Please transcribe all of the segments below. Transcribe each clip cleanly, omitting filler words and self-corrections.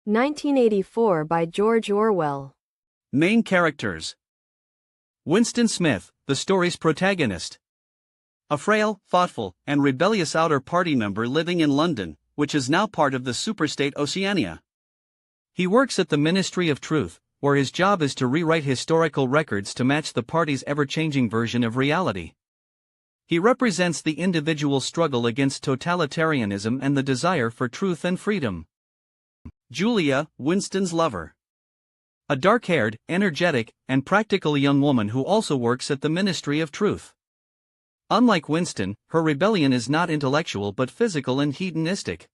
1984 by George Orwell. Main characters. Winston Smith, the story's protagonist. A frail, thoughtful, and rebellious outer party member living in London, which is now part of the superstate Oceania. He works at the Ministry of Truth, where his job is to rewrite historical records to match the party's ever-changing version of reality. He represents the individual struggle against totalitarianism and the desire for truth and freedom. Julia, Winston's lover. A dark-haired, energetic, and practical young woman who also works at the Ministry of Truth. Unlike Winston, her rebellion is not intellectual but physical and hedonistic.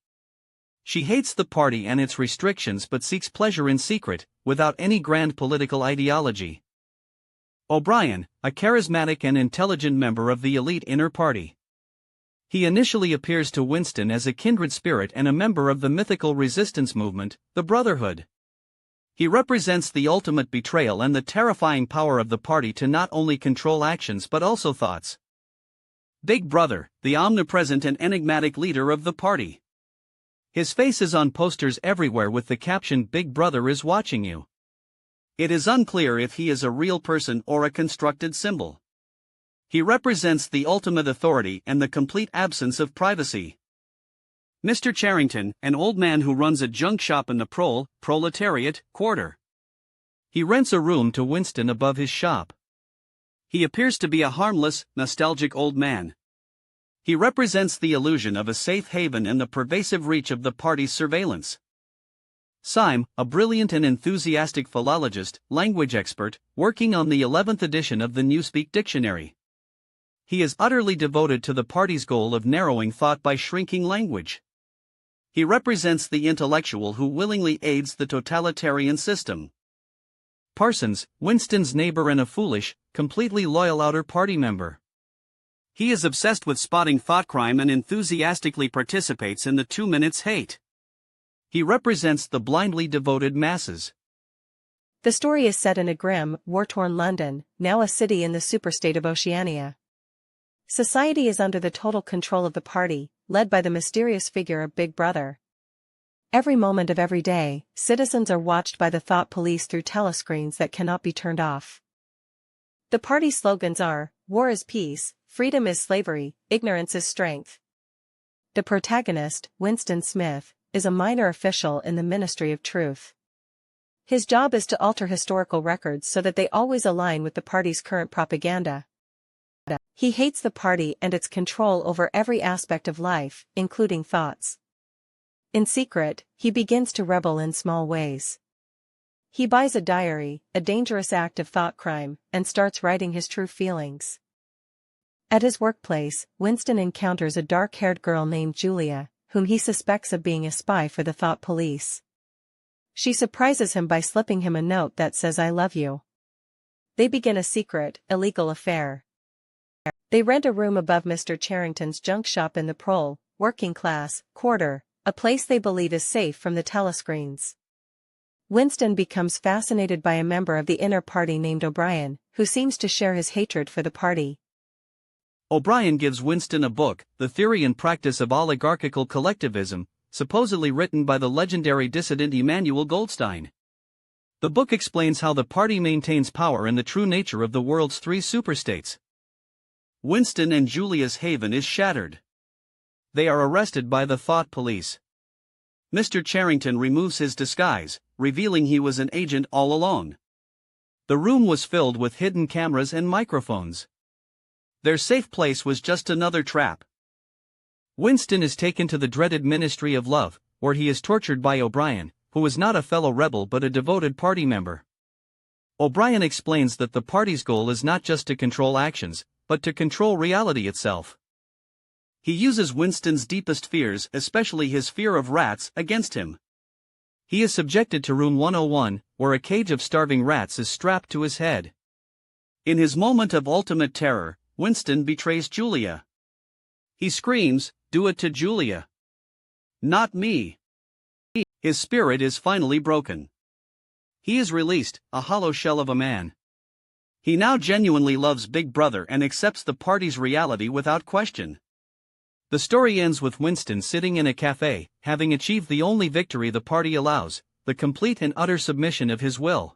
She hates the party and its restrictions but seeks pleasure in secret, without any grand political ideology. O'Brien, a charismatic and intelligent member of the elite inner party. He initially appears to Winston as a kindred spirit and a member of the mythical resistance movement, the Brotherhood. He represents the ultimate betrayal and the terrifying power of the party to not only control actions but also thoughts. Big Brother, the omnipresent and enigmatic leader of the party. His face is on posters everywhere with the caption "Big Brother is watching you." It is unclear if he is a real person or a constructed symbol. He represents the ultimate authority and the complete absence of privacy. Mr. Charrington, an old man who runs a junk shop in the proletariat quarter. He rents a room to Winston above his shop. He appears to be a harmless, nostalgic old man. He represents the illusion of a safe haven and the pervasive reach of the party's surveillance. Syme, a brilliant and enthusiastic philologist, language expert, working on the 11th edition of the Newspeak Dictionary. He is utterly devoted to the party's goal of narrowing thought by shrinking language. He represents the intellectual who willingly aids the totalitarian system. Parsons, Winston's neighbor and a foolish, completely loyal outer party member. He is obsessed with spotting thought crime and enthusiastically participates in the 2 minutes hate. He represents the blindly devoted masses. The story is set in a grim, war-torn London, now a city in the superstate of Oceania. Society is under the total control of the party, led by the mysterious figure of Big Brother. Every moment of every day, citizens are watched by the thought police through telescreens that cannot be turned off. The party slogans are, "War is peace, freedom is slavery, ignorance is strength." The protagonist, Winston Smith, is a minor official in the Ministry of Truth. His job is to alter historical records so that they always align with the party's current propaganda. He hates the party and its control over every aspect of life, including thoughts. In secret, he begins to rebel in small ways. He buys a diary, a dangerous act of thought crime, and starts writing his true feelings. At his workplace, Winston encounters a dark-haired girl named Julia, whom he suspects of being a spy for the thought police. She surprises him by slipping him a note that says "I love you." They begin a secret, illegal affair. They rent a room above Mr. Charrington's junk shop in the working class quarter, a place they believe is safe from the telescreens. Winston becomes fascinated by a member of the inner party named O'Brien, who seems to share his hatred for the party. O'Brien gives Winston a book, The Theory and Practice of Oligarchical Collectivism, supposedly written by the legendary dissident Emmanuel Goldstein. The book explains how the party maintains power and the true nature of the world's 3 superstates. Winston and Julia's haven is shattered. They are arrested by the thought police. Mr. Charrington removes his disguise, revealing he was an agent all along. The room was filled with hidden cameras and microphones. Their safe place was just another trap. Winston is taken to the dreaded Ministry of Love, where he is tortured by O'Brien, who is not a fellow rebel but a devoted party member. O'Brien explains that the party's goal is not just to control actions, but to control reality itself. He uses Winston's deepest fears, especially his fear of rats, against him. He is subjected to Room 101, where a cage of starving rats is strapped to his head. In his moment of ultimate terror, Winston betrays Julia. He screams, "Do it to Julia. Not me." His spirit is finally broken. He is released, a hollow shell of a man. He now genuinely loves Big Brother and accepts the party's reality without question. The story ends with Winston sitting in a cafe, having achieved the only victory the party allows, the complete and utter submission of his will.